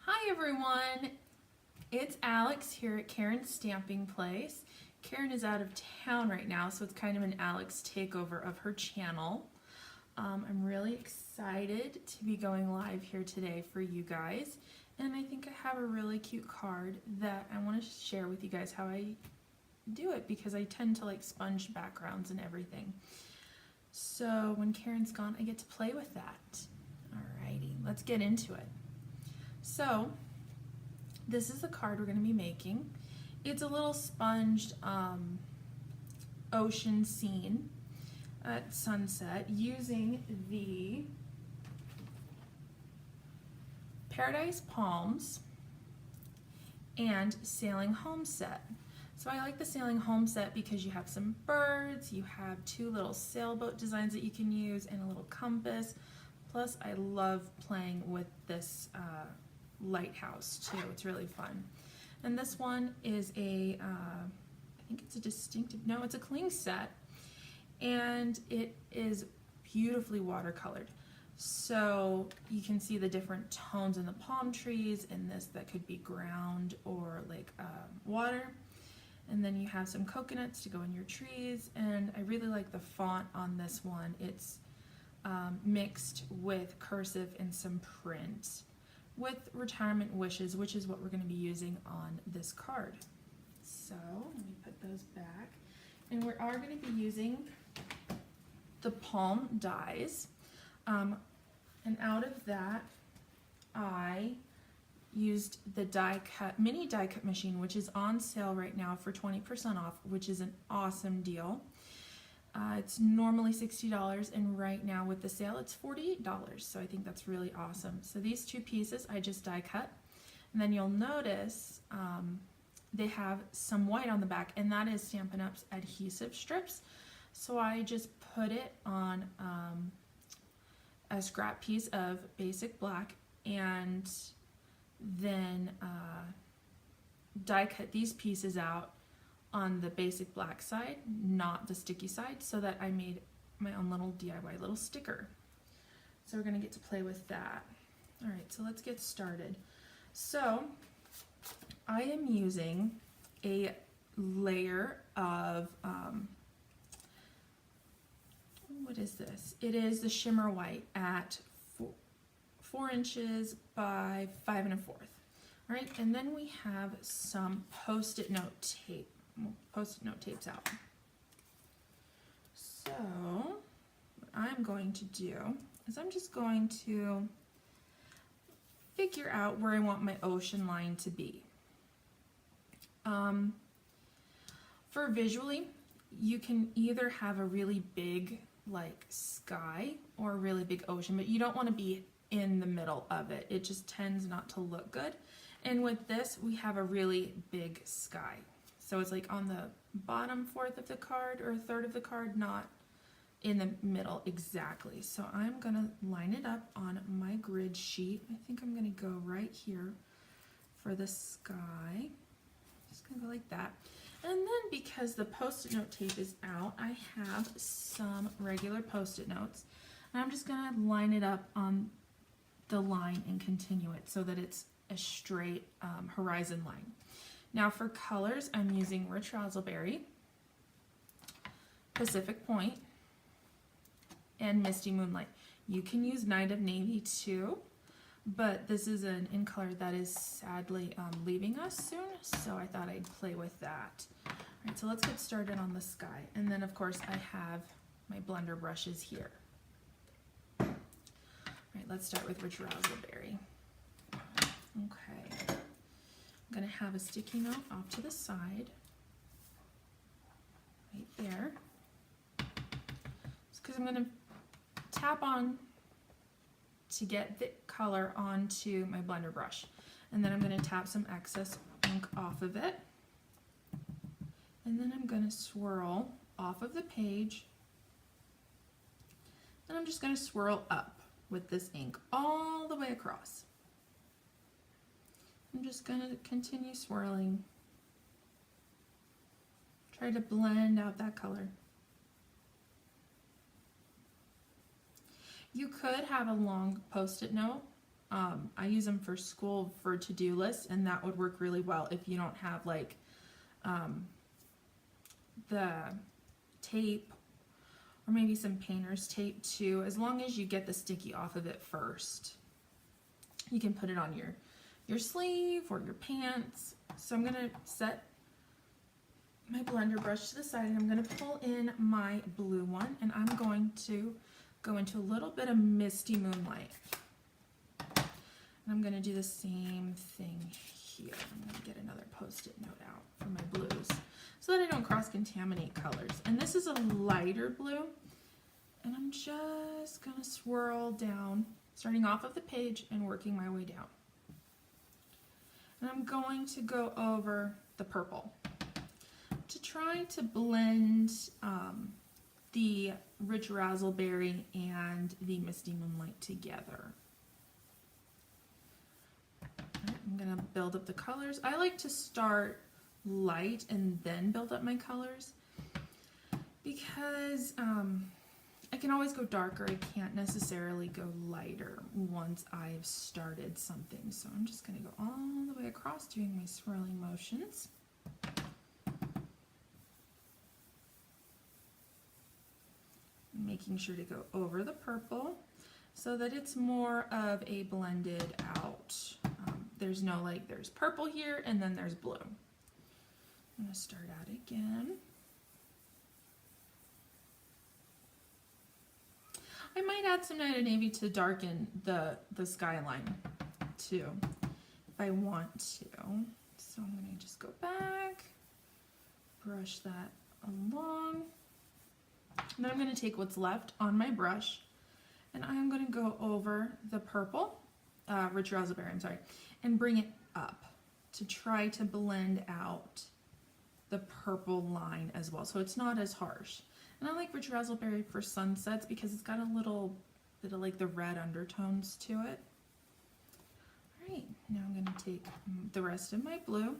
Hi everyone, it's Alex here at Karen's Stamping Place. Karen is out of town right now, so it's kind of an Alex takeover of her channel. I'm really excited to be going live here today for you guys, and I think I have a really cute card that I want to share with you guys how I do it, because I tend to like sponge backgrounds and everything. So when Karen's gone, I get to play with that. Alrighty, let's get into it. So this is the card we're going to be making. It's a little sponged ocean scene at sunset using the Paradise Palms and Sailing Home set. So I like the Sailing Home set because you have some birds, you have two little sailboat designs that you can use, and a little compass. Plus I love playing with this lighthouse too. It's really fun. And this one is a I think it's a distinctive, no, it's a cling set, and it is beautifully watercolored. So you can see the different tones in the palm trees, and this that could be ground or like water. And then you have some coconuts to go in your trees, and I really like the font on this one. It's mixed with cursive and some print with retirement wishes, which is what we're going to be using on this card. So let me put those back, and we are going to be using the palm dies, and out of that I used the mini die cut machine, which is on sale right now for 20% off, which is an awesome deal. It's normally $60, and right now with the sale it's $48, so I think that's really awesome. So these two pieces I just die cut, and then you'll notice they have some white on the back, and that is Stampin' Up's adhesive strips. So I just put it on a scrap piece of basic black, and then die cut these pieces out on the basic black side, not the sticky side, so that I made my own little DIY little sticker. So we're gonna get to play with that. All right, so let's get started. So I am using a layer of, what is this? It is the shimmer white at 4 inches by 5 1/4. All right, and then we have some post-it note tape. We'll post-it note tapes out. So what I'm going to do is I'm just going to figure out where I want my ocean line to be. For visually, you can either have a really big like sky or a really big ocean, but you don't want to be in the middle of it. It just tends not to look good. And with this, we have a really big sky. So it's like on the bottom fourth of the card or third of the card, not in the middle exactly. So I'm gonna line it up on my grid sheet. I think I'm gonna go right here for the sky. Just gonna go like that. And then because the post-it note tape is out, I have some regular post-it notes. And I'm just gonna line it up on the line and continue it so that it's a straight horizon line. Now for colors, I'm using Rich Razzleberry, Pacific Point, and Misty Moonlight. You can use Night of Navy too, but this is an in color that is sadly leaving us soon, so I thought I'd play with that. All right, so let's get started on the sky. And then of course I have my blender brushes here. All right, let's start with Rich Razzleberry. Okay. I'm going to have a sticky note off to the side, right there, because I'm going to tap on to get the color onto my blender brush, and then I'm going to tap some excess ink off of it, and then I'm going to swirl off of the page, and I'm just going to swirl up with this ink all the way across. I'm just going to continue swirling. Try to blend out that color. You could have a long post-it note I use them for school for to-do lists, and that would work really well if you don't have like the tape, or maybe some painter's tape too. As long as you get the sticky off of it first, you can put it on your sleeve or your pants. So I'm gonna set my blender brush to the side, and I'm gonna pull in my blue one, and I'm going to go into a little bit of Misty Moonlight. And I'm gonna do the same thing here. I'm gonna get another Post-it note out for my blues so that I don't cross-contaminate colors. And this is a lighter blue, and I'm just gonna swirl down, starting off of the page and working my way down. And I'm going to go over the purple to try to blend the Rich Razzleberry and the Misty Moonlight together. I'm gonna build up the colors. I like to start light and then build up my colors because I can always go darker. I can't necessarily go lighter once I've started something. So I'm just gonna go all the way across doing my swirling motions. Making sure to go over the purple so that it's more of a blended out. There's no like, there's purple here and then there's blue. I'm gonna start out again. I might add some Night of Navy to darken the skyline too, if I want to. So I'm gonna just go back, brush that along. And then I'm going to take what's left on my brush, and I'm going to go over the purple, Rich Razzleberry, I'm sorry, and bring it up to try to blend out the purple line as well, so it's not as harsh. And I like Rich Razzleberry for sunsets because it's got a little bit of like the red undertones to it. All right, now I'm going to take the rest of my blue,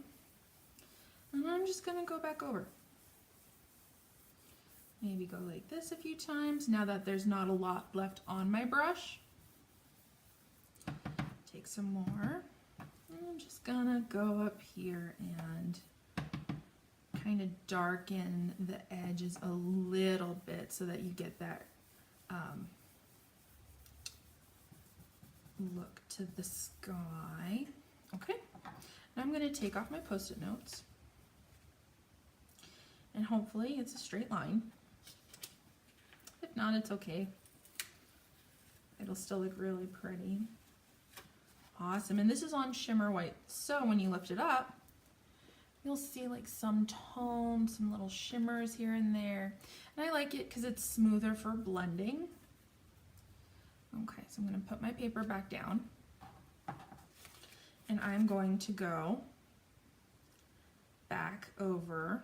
and I'm just going to go back over. Maybe go like this a few times now that there's not a lot left on my brush. Take some more. I'm just gonna go up here and kind of darken the edges a little bit so that you get that look to the sky. Okay, now I'm gonna take off my Post-it notes, and hopefully it's a straight line. If not, it's okay. It'll still look really pretty. Awesome. And this is on shimmer white. So when you lift it up, you'll see like some tones, some little shimmers here and there. And I like it because it's smoother for blending. Okay, so I'm going to put my paper back down. And I'm going to go back over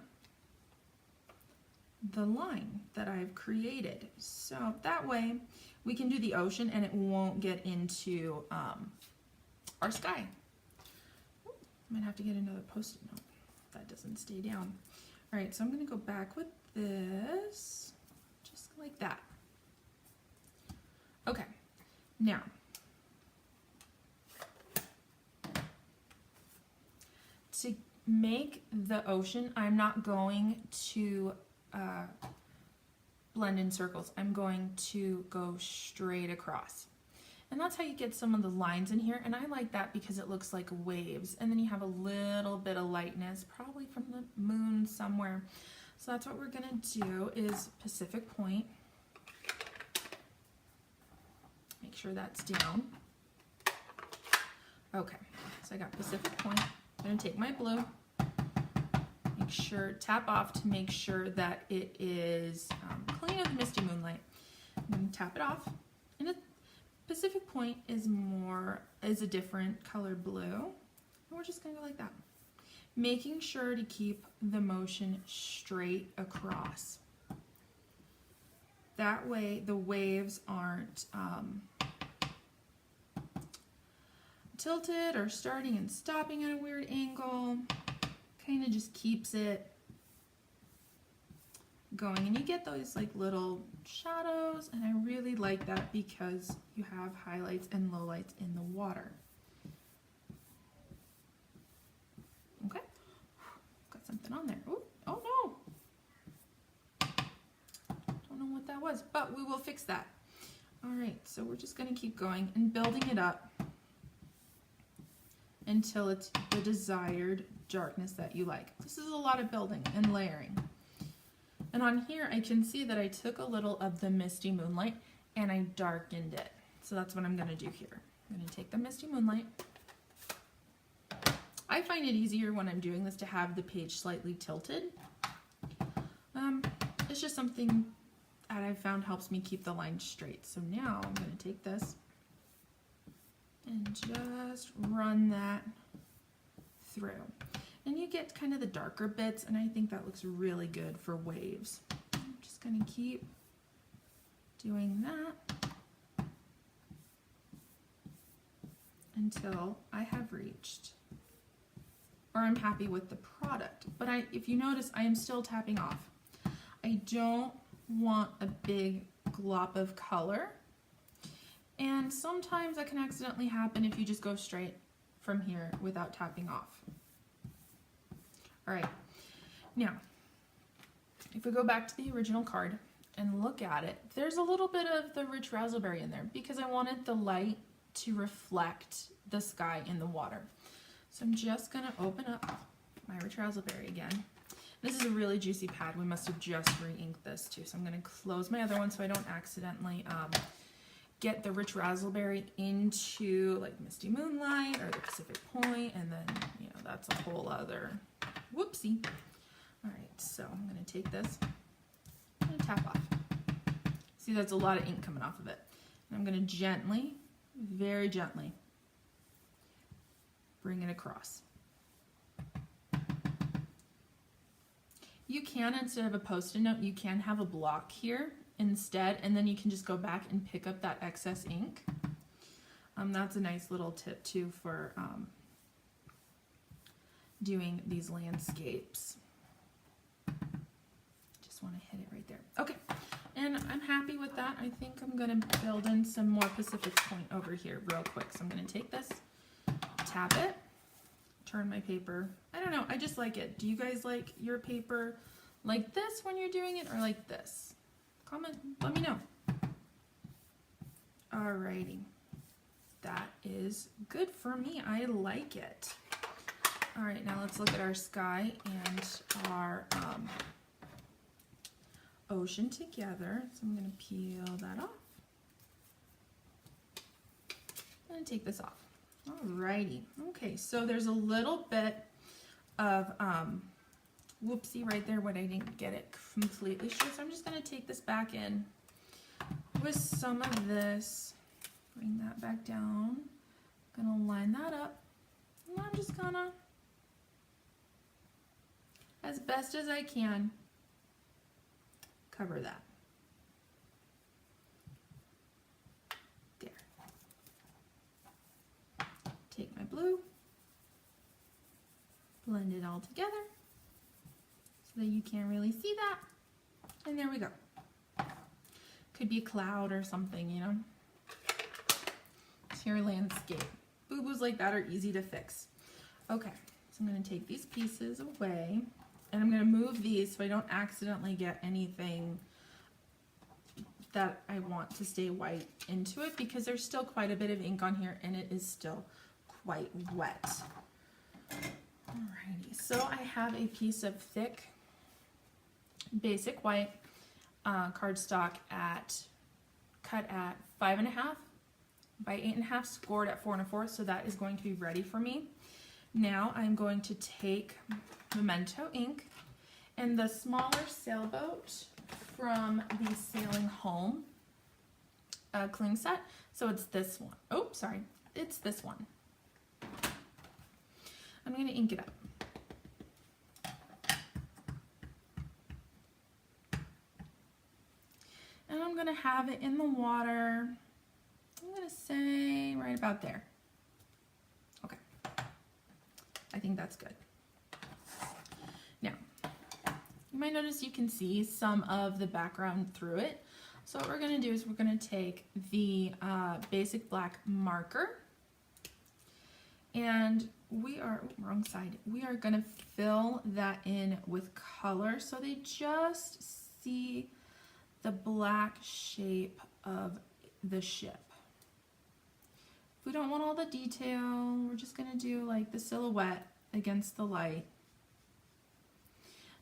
the line that I've created. So that way we can do the ocean and it won't get into our sky. Ooh, might have to get another Post-it note if that doesn't stay down. All right, so I'm going to go back with this, just like that. Okay, now to make the ocean, I'm not going to blend in circles. I'm going to go straight across. And that's how you get some of the lines in here. And I like that because it looks like waves. And then you have a little bit of lightness, probably from the moon somewhere. So that's what we're gonna do is Pacific Point. Make sure that's down. Okay, so I got Pacific Point. I'm gonna take my blue. Make sure, tap off to make sure that it is clean of Misty Moonlight. I'm going to tap it off. And Pacific Point is a different color blue. And we're just going to go like that. Making sure to keep the motion straight across. That way the waves aren't tilted or starting and stopping at a weird angle. Kind of just keeps it going, and you get those like little shadows, and I really like that because you have highlights and lowlights in the water. Okay, got something on there. Ooh, oh no, don't know what that was, but we will fix that. All right, so we're just going to keep going and building it up until it's the desired darkness that you like. This is a lot of building and layering. And on here, I can see that I took a little of the Misty Moonlight and I darkened it. So that's what I'm going to do here. I'm going to take the Misty Moonlight. I find it easier when I'm doing this to have the page slightly tilted. It's just something that I've found helps me keep the line straight. So now I'm going to take this and just run that through. And you get kind of the darker bits, and I think that looks really good for waves. I'm just going to keep doing that until I have reached, or I'm happy with the product. But if you notice, I am still tapping off. I don't want a big glop of color, and sometimes that can accidentally happen if you just go straight from here without tapping off. All right, now if we go back to the original card and look at it, there's a little bit of the rich raspberry in there because I wanted the light to reflect the sky in the water. So I'm just gonna open up my rich raspberry again. This is a really juicy pad. We must have just re-inked this too. So I'm gonna close my other one so I don't accidentally get the rich raspberry into like Misty Moonlight or the Pacific Point, and then, you know, that's a whole other whoopsie. All right, so I'm gonna take this, I'm gonna tap off. See, that's a lot of ink coming off of it. And I'm gonna gently, very gently, bring it across. You can, instead of a Post-it note, you can have a block here instead, and then you can just go back and pick up that excess ink. That's a nice little tip too for doing these landscapes. Just want to hit it right there. Okay, and I'm happy with that. I think I'm going to build in some more Pacific Point over here real quick. So I'm going to take this, tap it, turn my paper. I don't know, I just like it. Do you guys like your paper like this when you're doing it, or like this? Comment, let me know. Alrighty, that is good for me. I like it. All right, now let's look at our sky and our ocean together. So I'm gonna peel that off and take this off. Alrighty, okay, so there's a little bit of whoopsie right there when I didn't get it completely straight. So I'm just gonna take this back in with some of this, bring that back down, gonna line that up, and I'm just gonna, as best as I can, cover that. There. Take my blue, blend it all together so that you can't really see that, and there we go. Could be a cloud or something, you know. It's your landscape. Boo-boos like that are easy to fix. Okay, so I'm going to take these pieces away, and I'm going to move these so I don't accidentally get anything that I want to stay white into it, because there's still quite a bit of ink on here and it is still quite wet. Alrighty, so I have a piece of thick basic white cardstock cut at 5.5 by 8.5, scored at 4 1/4, so that is going to be ready for me. Now I'm going to take Memento ink and the smaller sailboat from the Sailing Home cling set. So it's this one. Oh, sorry, it's this one. I'm going to ink it up. And I'm going to have it in the water, I'm going to say right about there. Okay, I think that's good. Now, I'm You might notice you can see some of the background through it. So what we're going to do is we're going to take the basic black marker, and we are, wrong side, we are going to fill that in with color so they just see the black shape of the ship. If we don't want all the detail, we're just going to do like the silhouette against the light.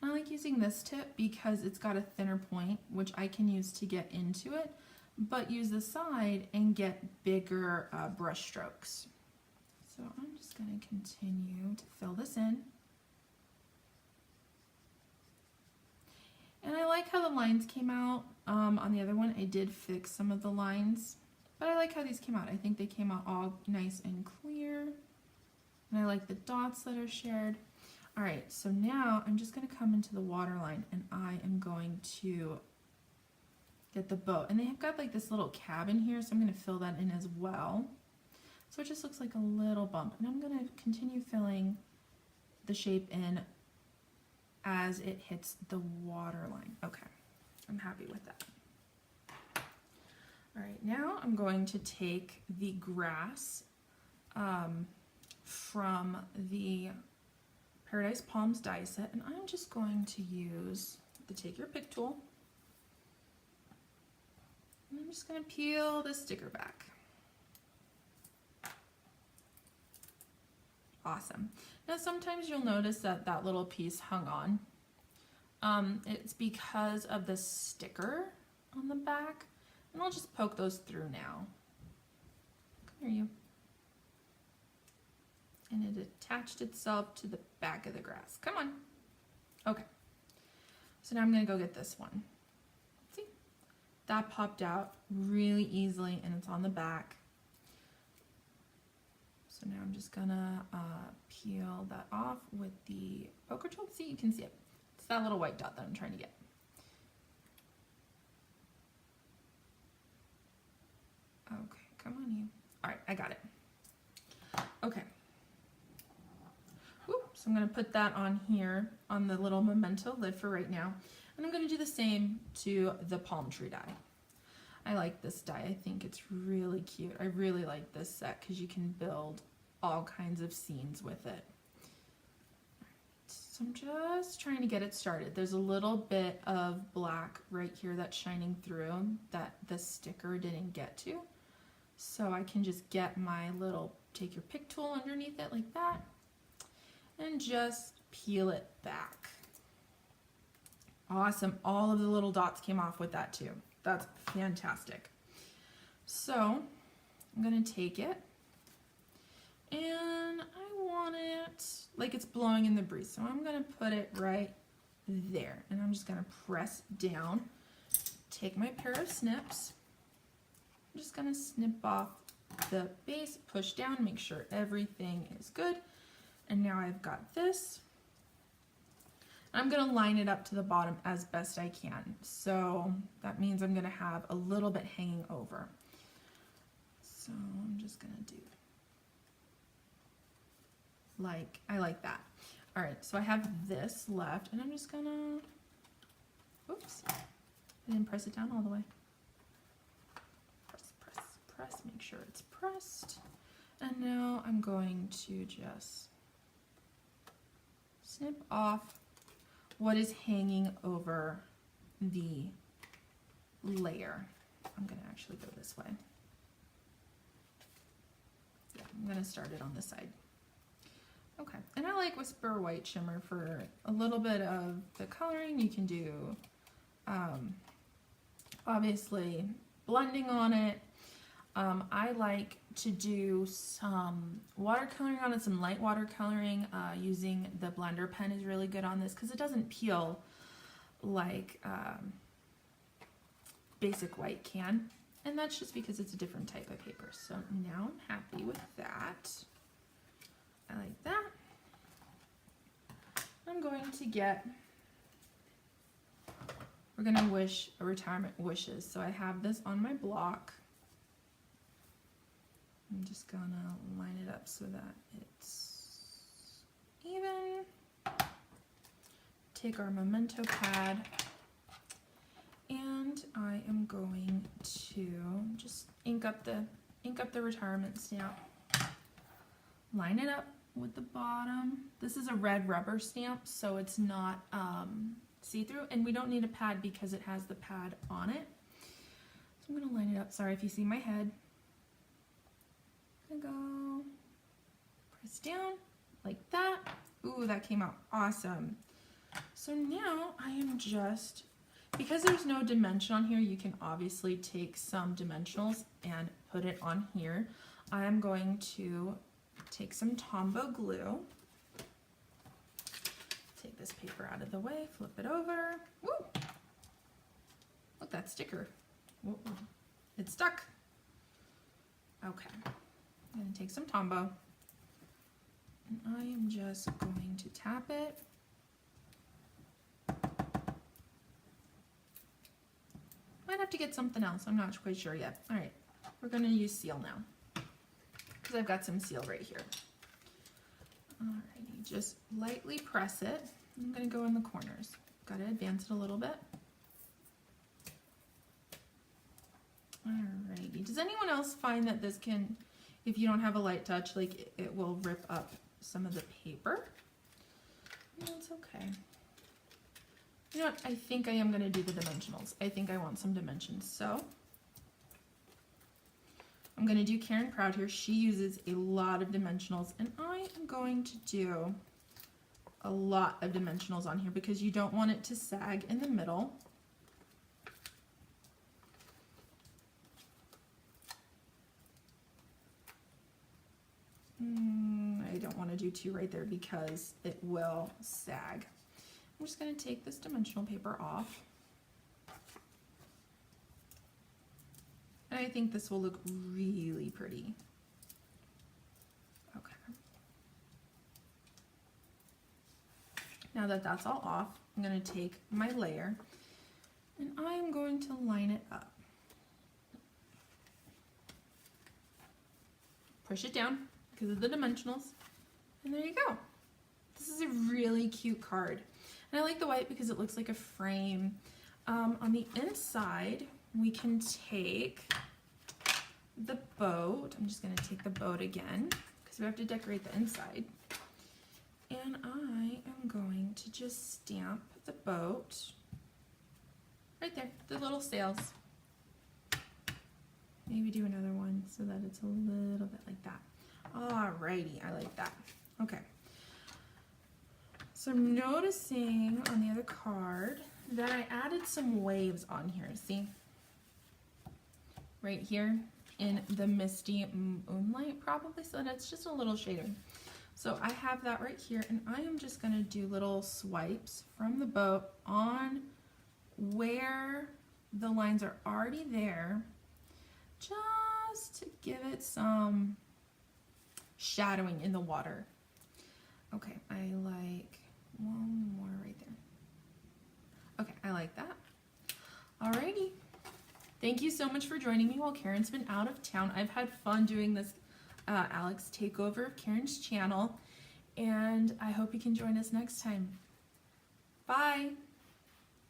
I like using this tip because it's got a thinner point, which I can use to get into it, but use the side and get bigger brush strokes. So I'm just going to continue to fill this in. And I like how the lines came out. On the other one, I did fix some of the lines, but I like how these came out. I think they came out all nice and clear. And I like the dots that are shared. All right, so now I'm just going to come into the water line and I am going to get the boat. And they have got like this little cabin here, so I'm going to fill that in as well. So it just looks like a little bump. And I'm going to continue filling the shape in as it hits the water line. Okay, I'm happy with that. All right, now I'm going to take the grass from the Paradise Palms die set, and I'm just going to use the Take Your Pick tool. And I'm just going to peel the sticker back. Awesome. Now sometimes you'll notice that that little piece hung on. It's because of the sticker on the back, and I'll just poke those through now. Come here, you. And it attached itself to the back of the grass. Come on. Okay. So now I'm going to go get this one. See? That popped out really easily, and it's on the back. So now I'm just going to peel that off with the poker tool. See, you can see it. It's that little white dot that I'm trying to get. Okay, come on, you. All right, I got it. Okay. So I'm going to put that on here on the little memento lid for right now. And I'm going to do the same to the palm tree die. I like this die. I think it's really cute. I really like this set because you can build all kinds of scenes with it. So I'm just trying to get it started. There's a little bit of black right here that's shining through that the sticker didn't get to. So I can just get my little Take Your Pick tool underneath it like that, and just peel it back. Awesome. All of the little dots came off with that too. That's fantastic. So I'm going to take it, and I want it like it's blowing in the breeze. So I'm going to put it right there, and I'm just going to press down, take my pair of snips. I'm just going to snip off the base, push down, make sure everything is good. And now I've got this. I'm going to line it up to the bottom as best I can. So that means I'm going to have a little bit hanging over. So I'm just going to do like, I like that. All right, so I have this left, and I'm just going to, oops, I didn't press it down all the way. Press, press, press, make sure it's pressed. And now I'm going to just snip off what is hanging over the layer. I'm going to actually go this way. Yeah, I'm going to start it on this side. Okay, and I like Whisper White Shimmer for a little bit of the coloring. You can do, obviously, blending on it. I like to do some watercoloring on it, some light watercoloring. Using the blender pen is really good on this because it doesn't peel like basic white can. And that's just because it's a different type of paper. So now I'm happy with that. I like that. I'm going to get, we're going to wish a retirement wishes. So I have this on my block. I'm just gonna line it up so that it's even. take our memento pad, and I am going to just ink up the retirement stamp. Line it up with the bottom. This is a red rubber stamp, so it's not see-through, and we don't need a pad because it has the pad on it. So I'm going to line it up. Sorry if you see my head. I'm going to go press down like that. Ooh, that came out awesome. So now I am just, because there's no dimension on here, you can obviously take some dimensionals and put it on here. I'm going to take some Tombow glue, take this paper out of the way, flip it over. Woo! Look, that sticker. Whoa. It's stuck. Okay, I'm going to take some Tombow, and I am just going to tap it. Might have to get something else, I'm not quite sure yet. All right, we're going to use seal now, because I've got some seal right here. Alrighty, just lightly press it. I'm going to go in the corners. Got to advance it a little bit. Alrighty, does anyone else find that this can, if you don't have a light touch, like it will rip up some of the paper? No, it's okay. You know what, I think I am going to do the dimensionals. I think I want some dimensions, so I'm going to do Karen Proud here. She uses a lot of dimensionals, and I am going to do a lot of dimensionals on here because you don't want it to sag in the middle. I don't want to do two right there because it will sag. I'm just going to take this dimensional paper off. And I think this will look really pretty. Okay. Now that that's all off, I'm going to take my layer and I am going to line it up. Push it down because of the dimensionals. And there you go. This is a really cute card. And I like the white because it looks like a frame. On the inside, we can take the boat. I'm just going to take the boat again because we have to decorate the inside. And I am going to just stamp the boat right there, the little sails. Maybe do another one so that it's a little bit like that. Alrighty, I like that. Okay. So I'm noticing on the other card that I added some waves on here. See? Right here in the misty moonlight probably, so that's just a little shader. So I have that right here, and I am just going to do little swipes from the boat on where the lines are already there, just to give it some shadowing in the water. Okay, I like one more right there. Okay, I like that. Alrighty. Thank you so much for joining me while Karen's been out of town. I've had fun doing this Alex takeover of Karen's channel, and I hope you can join us next time. Bye!